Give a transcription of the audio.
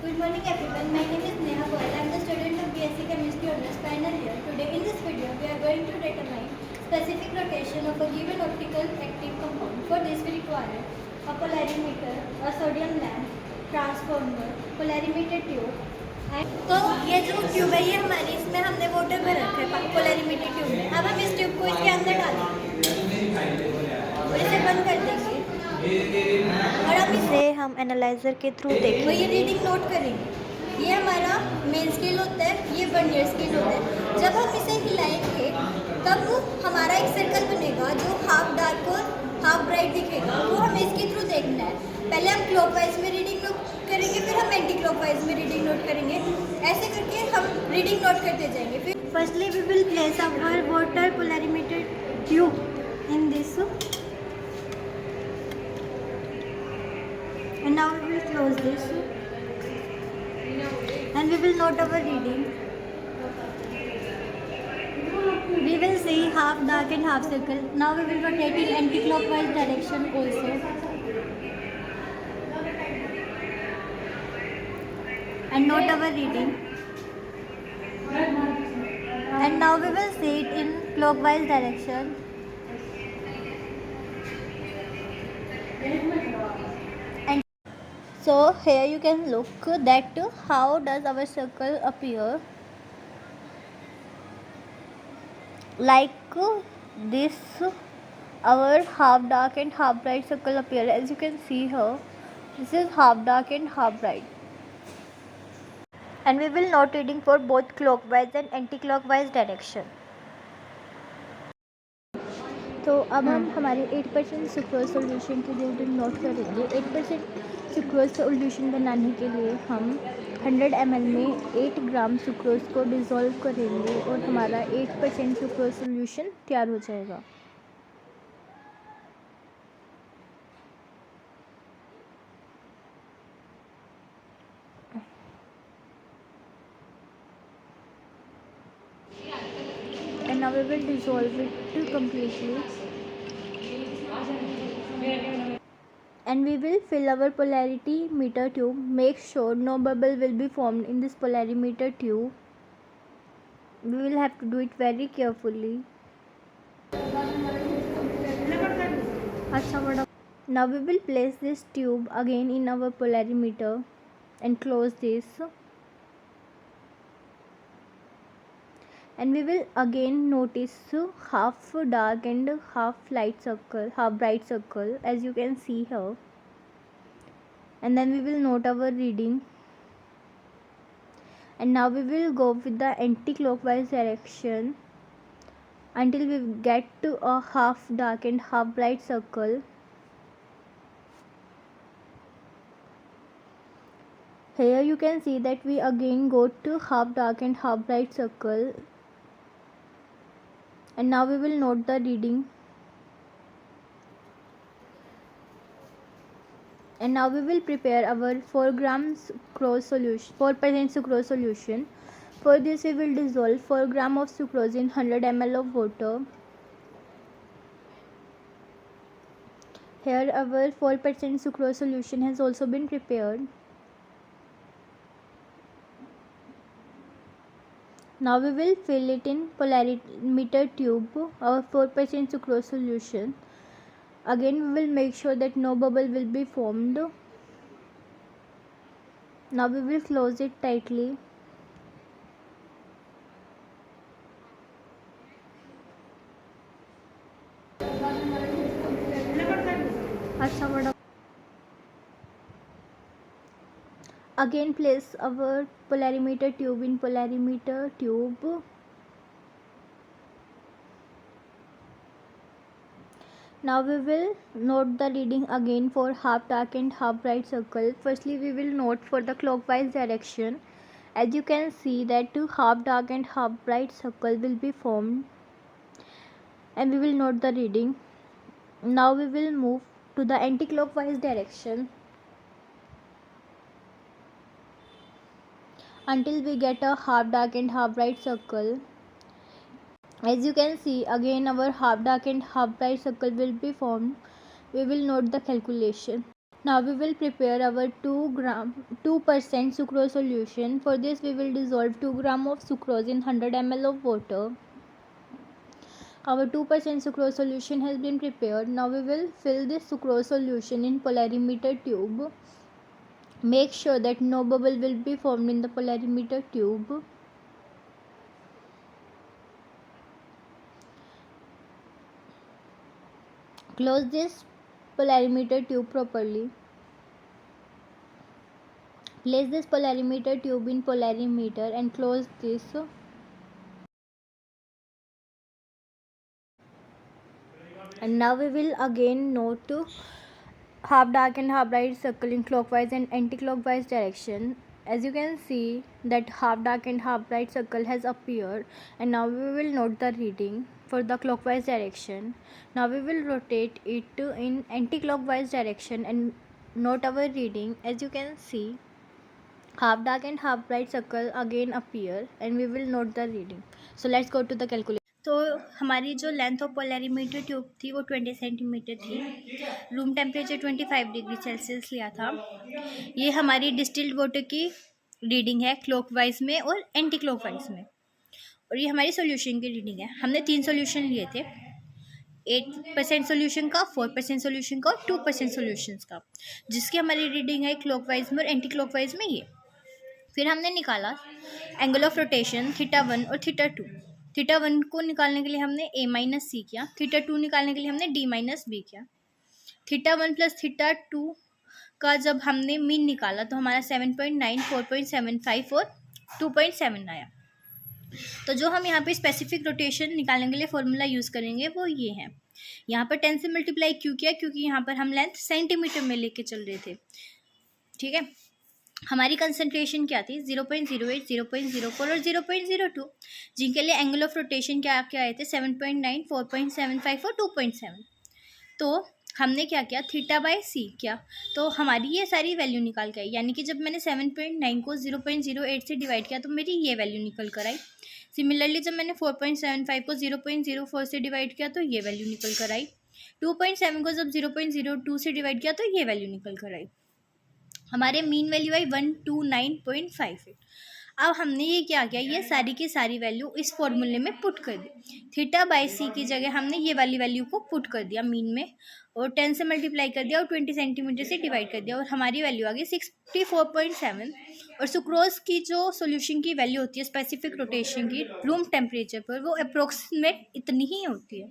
Good morning everyone, my name is Neha Goyal. I am the student of BSc Chemistry Honours final year. Today in this video we are going to determine specific rotation of a given optical active compound. For this we require a polarimeter, a sodium lamp, transformer, polarimeter tube. तो ये जो tube है ये हमारी इसमें हमने water में रखा है पोलैरिमीटर ट्यूब में. अब हम इस ट्यूब को इसके अंदर डालेंगे और इसे बंद कर देंगे और अब इसे हम एनालाइजर के थ्रू देखेंगे. ये रीडिंग नोट करेंगे. ये हमारा मेन स्केल होता है, ये वर्नियर स्केल होता है. जब हम इसे हिलाएंगे तब हमारा एक सर्कल बनेगा जो हाफ डार्क और हाफ ब्राइट दिखेगा. वो हमें इसके थ्रू देखना है. पहले हम क्लॉकवाइज में रीडिंग नोट करेंगे, फिर हम एंटी क्लॉकवाइज में रीडिंग नोट करेंगे. ऐसे करके हम रीडिंग नोट करते जाएंगे. फिर firstly we will place our water polarimeter tube in this and now we will close this and we will note our reading. We will see half dark and half circle. Now we will rotate in anti-clockwise direction also and note our reading. And now we will see it in clockwise direction. So here you can look that how does our circle appear, like this. Our half dark and half bright circle appear. As you can see here, this is half dark and half bright. And we will note reading for both clockwise and anti-clockwise direction. तो अब हम हमारे 8% sucrose solution की reading note करेंगे. 8% sucrose solution बनाने के लिए हम 100 ml में 8 ग्राम सुक्रोज को डिज़ोल्व करेंगे और हमारा 8% सुक्रोज सॉल्यूशन तैयार हो जाएगा. And now we will dissolve it completely. And we will fill our polarity meter tube. Make sure no bubble will be formed in this polarimeter tube. We will have to do it very carefully. Now we will place this tube again in our polarimeter and close this. And we will again notice half dark and half light circle, half bright circle, as you can see here. And then we will note our reading. And now we will go with the anti-clockwise direction until we get to a half dark and half bright circle. Here you can see that we again go to half dark and half bright circle. And now we will note the reading. And now we will prepare our 4 grams sucrose solution, 4% sucrose solution. For this we will dissolve 4 gram of sucrose in 100 ml of water. Here our 4% sucrose solution has also been prepared. Now we will fill it in polarimeter tube, our 4% sucrose solution. Again we will make sure that no bubble will be formed. Now we will close it tightly. Again place our polarimeter tube in polarimeter tube. Now we will note the reading again for half dark and half bright circle. Firstly we will note for the clockwise direction. As you can see that half dark and half bright circle will be formed. And we will note the reading. Now we will move to the anti-clockwise direction until we get a half dark and half bright circle. As you can see, again our half dark and half bright circle will be formed. We will note the calculation. Now we will prepare our 2% sucrose solution. For this we will dissolve 2 gram of sucrose in 100 ml of water. Our 2% sucrose solution has been prepared. Now we will fill this sucrose solution in polarimeter tube. Make sure that no bubble will be formed in the polarimeter tube. Close this polarimeter tube properly. Place this polarimeter tube in polarimeter and close this. And now we will again note half dark and half bright circle in clockwise and anti-clockwise direction. As you can see that half dark and half bright circle has appeared, and now we will note the reading for the clockwise direction. Now we will rotate it in anti-clockwise direction and note our reading. As you can see, half dark and half bright circle again appear and we will note the reading. So let's go to the calculation. तो हमारी जो length of polarimeter tube थी वो 20 centimetre थी. Room temperature 25 degree Celsius लिया था. ये हमारी डिस्टिल्ड वाटर की रीडिंग है क्लॉकवाइज में और एंटी क्लॉकवाइज में, और ये हमारी सोल्यूशन की रीडिंग है. हमने 3 सोल्यूशन लिए थे, 8% सोल्यूशन का, 4% सोल्यूशन का और 2% सोल्यूशन का, जिसकी हमारी रीडिंग है क्लॉकवाइज में और एंटी क्लॉकवाइज में ये. फिर हमने निकाला एंगल ऑफ रोटेशन θ1 और θ2. θ1 को निकालने के लिए हमने A-C किया, θ2 निकालने के लिए हमने D-B किया. θ1 प्लस θ2 का जब हमने मीन निकाला तो हमारा 7.9, 4.75 और 2.7 आया. तो जो हम यहाँ पे स्पेसिफिक रोटेशन निकालने के लिए फॉर्मूला यूज़ करेंगे वो ये है. यहाँ पर 10 से मल्टीप्लाई क्यों किया, क्योंकि यहाँ पर हम लेंथ सेंटीमीटर में लेके चल रहे थे. ठीक है. हमारी कंसंट्रेशन क्या थी, 0.08, 0.04 और 0.02, जिनके लिए एंगल ऑफ रोटेशन क्या आए थे 7.9, 4.75 और 2.7. तो हमने क्या किया, θ/c किया, तो हमारी ये सारी वैल्यू निकाल के आई. यानी कि जब मैंने 7.9 को 0.08 से डिवाइड किया तो मेरी ये वैल्यू निकल कर आई. सिमिलरली जब मैंने 4.75 को 0.04 से डिवाइड किया तो ये वैल्यू निकल कर आई. 2.7 को जब 0.02 से डिवाइड किया तो ये वैल्यू निकल कर आई. हमारे मीन वैल्यू आई 129.58. अब हमने ये क्या किया, ये सारी की सारी वैल्यू इस फॉर्मूले में पुट कर दी. θ/c की जगह हमने ये वाली वैल्यू को पुट कर दिया मीन में, और 10 से मल्टीप्लाई कर दिया और 20 सेंटीमीटर से डिवाइड कर दिया, और हमारी वैल्यू आ गई 64.7. और सुक्रोज की जो सोल्यूशन की वैल्यू होती है स्पेसिफिक रोटेशन की रूम टेम्परेचर पर, वो अप्रोक्सीमेट इतनी ही होती है.